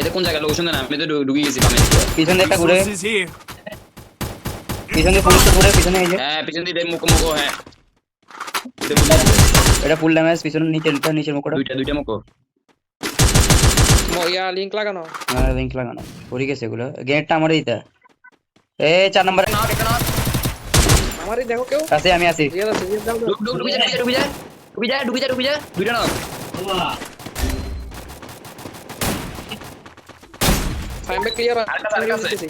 এটা কোন জায়গা লোকেশন না আমি তো ঢুকে গেছি বামে পিছনে একটা ঘুরে Forces here. পিছনে পুলিশ ঘুরে পিছনে এই যে হ্যাঁ পিছন দিয়ে মুখ হ্যাঁ এটা ফুল ড্যামেজ পিছনে নিচের মুখটা দুইটা মুখ ইয়া লিংক লাগানো লিংক লাগানো পড়ে গেছে এগুলো গেটটা আমারই দিতে এ 4 নম্বরে আমারই দেখো কেউ আছে আমি আছি রিয়েল আছে রিয়েল দাও ডুবি যা দুইটা না ফাইম ব্যাক ক্লিয়ার আর কাছে আছে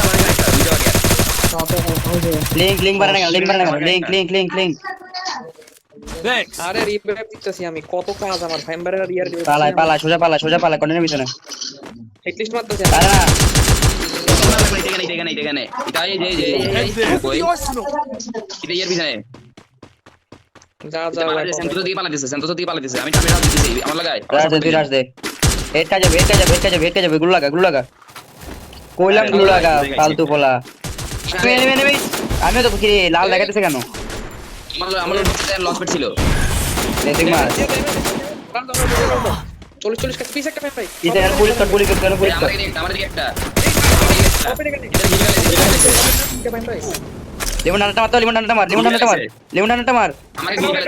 আমার একটা দুইটা লিংক বাড়ানো লিংক Thanks. আরে রিভাইভ দিতেছি আমি কত কাজ আমার ফাইম ব্যাক রিয়ার পালা সোজা পালা কন্টেনার পিছনে এটলিস্ট মারতেছি আরে না এখানে এটা এই Head there. কই The arsenal. এটা এর পিছনে যা সেন্টোস দিয়ে পালাতেছে আমি টামেরা দিতেছি আমার লাগাই রাজ দে হেডটা যাবে গুলো লাগা কইলাম গুলো লাগা ফালতু পোলা নেমে আমিও তো কি লাল লাগাতেছে কেন আমার লস পেট ছিল নেতিক মার 40 কাছে পিস একটা ফাইম ভাই ইতে আর পুলিশ আমার দিকে একটা ফাইম ভাই লেমন ডান্ডা মার আমাকে গিয়ে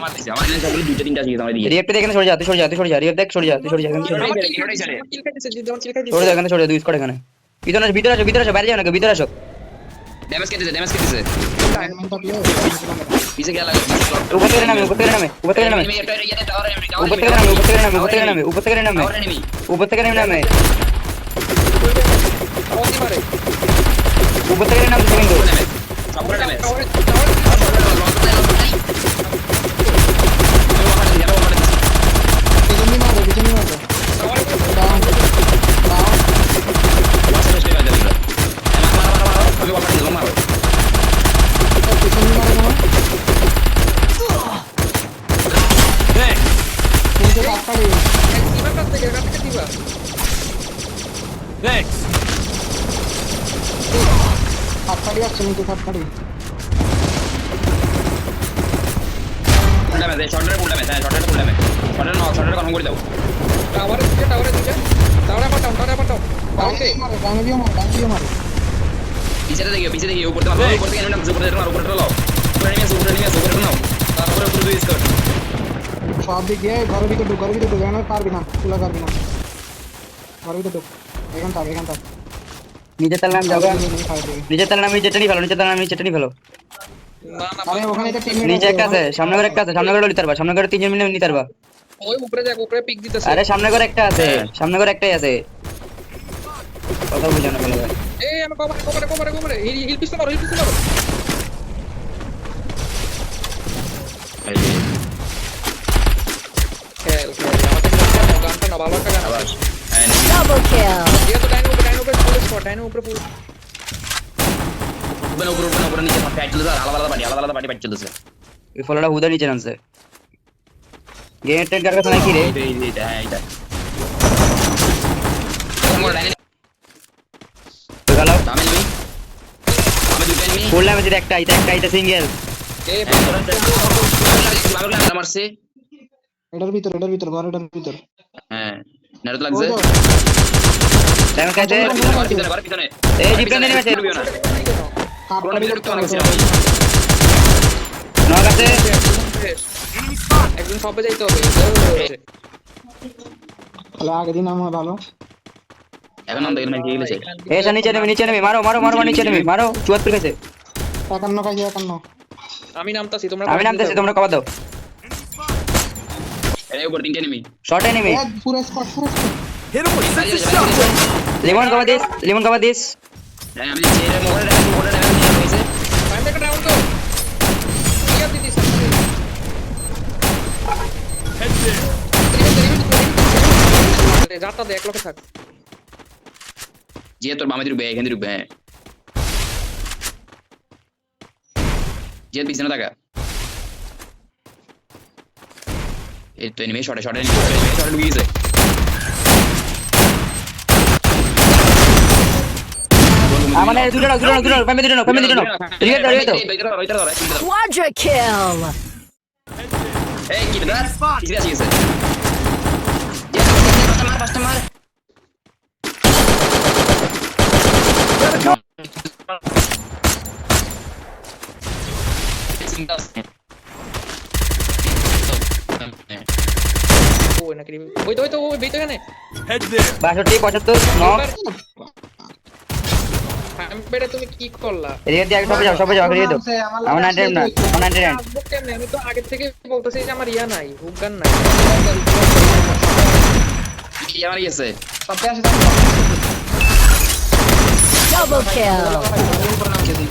মার দিছে আমার এখানে সবগুলো দুইটা তিনটা আছে আমার দিকে রিয়েক্ট দেখে সরে যা রিয়েক্ট দেখ সরে যা কিল খাইতেছে যেমন কিল খাইতেছে সরে যা দুই স্কোয়াড এখানে ভিতরে আসো বাইরে যাও না ভিতরে আসো ড্যামেজ কেটেছে পিছে গেল উপর থেকে নামে উপর থেকে নামে উপর থেকে নামে আওয়াজ মারে উপর থেকে নামে কিন্তু সবগুলো ড্যামেজ Thanks. Thanks. শর্টের কনফার্ম করে দাও টাওয়ারে দুইটা টাওয়ারে পাঠাও ওকে পিছে দেখি উপর থেকে এনিমি নামছে উপরে নাও তারপরে উপরে দুই স্কোয়াড সব দিক দিয়ে ঘরের ভিতর ঢুক এখানে পারবি না খোলা পারবি না ঘরের ভিতর ঢুক এখান থাক নিচে তাল নাম যাও নিচে তাল নাম নিচে ফেলো না আরে ওখানে একটা টিম নিচে একটা আছে সামনে করে লিতে পারবা সামনে করে 3 মিনিট নিতে পারবা ওই উপরে পিক দিতেছে আরে সামনে করে একটা আছে সামনে করে একটাই আছে কথা বুঝো না বলে এই আমি কভারে হিল পিস্তল মারো খেল আমাদের গানটা না ভালো একটা গান আবার Double kill. ये तो डायनो पे फुल स्पॉट डायनो ऊपर फुल উপরে নিচে ফাইট চলছে আলাদা পার্টি চলছে এই ফলোটা হুদা নিচে নামছে গেট টেট কার কাছে নাকি রে এইটা গেল আমি দুটো এনিমি বললাম যে একটা সিঙ্গেল ए মারছে এটার ভিতর ঘরের ভিতর হ্যাঁ নেড়ে তো লাগছে টাইম কাছে পিছনে এই জিপটা নেমে আছে কোন ভিতরে ঢুকতে পারছি নক আছে একজন সবে যাইতে হবে তাহলে আগে দিন আমার ভালো এখন নাম দেখেন কি গেছে এই নিচে নেমে মারো নিচে নেমে মারো 74 কাছে 51 কাজে 51 আমি নামতাছি আমি নামতেছি তোমরা কভার দাও এই উপর তিনটা এনিমি শর্ট এনিমি পুরো squad Hit him with sensor shot. Lemon cover this আমি ছেড়ে মোড়ে নিয়ে হইছে ফাইম একটা ডাউন তো ইয়া দিদি Head there. যাতা দে এক লোকে থাক যে তোর বামে দিকে এখানে দিকে হ্যাঁ যে পিছনে থাকা এই তো এনিমি শর্টে ঢুকে গেছে আমাদের দুটো ফ্যামিলি রিয়েট Quadra kill. এই কি দাস কি আছে ও নাকি ওই তো ওই বেতো এখানে Head there. 62 75 নক হ্যাম্পেরে তুমি কি করলা এদিকে দিয়ে সবে যাও এদিকে দাও আমার 99 না আমার 99 আসবো কেমনে? আমি তো আগে থেকে বলতেছি যে আমার ইয়া নাই হুকগান নাই কি আমার গেছে Double kill.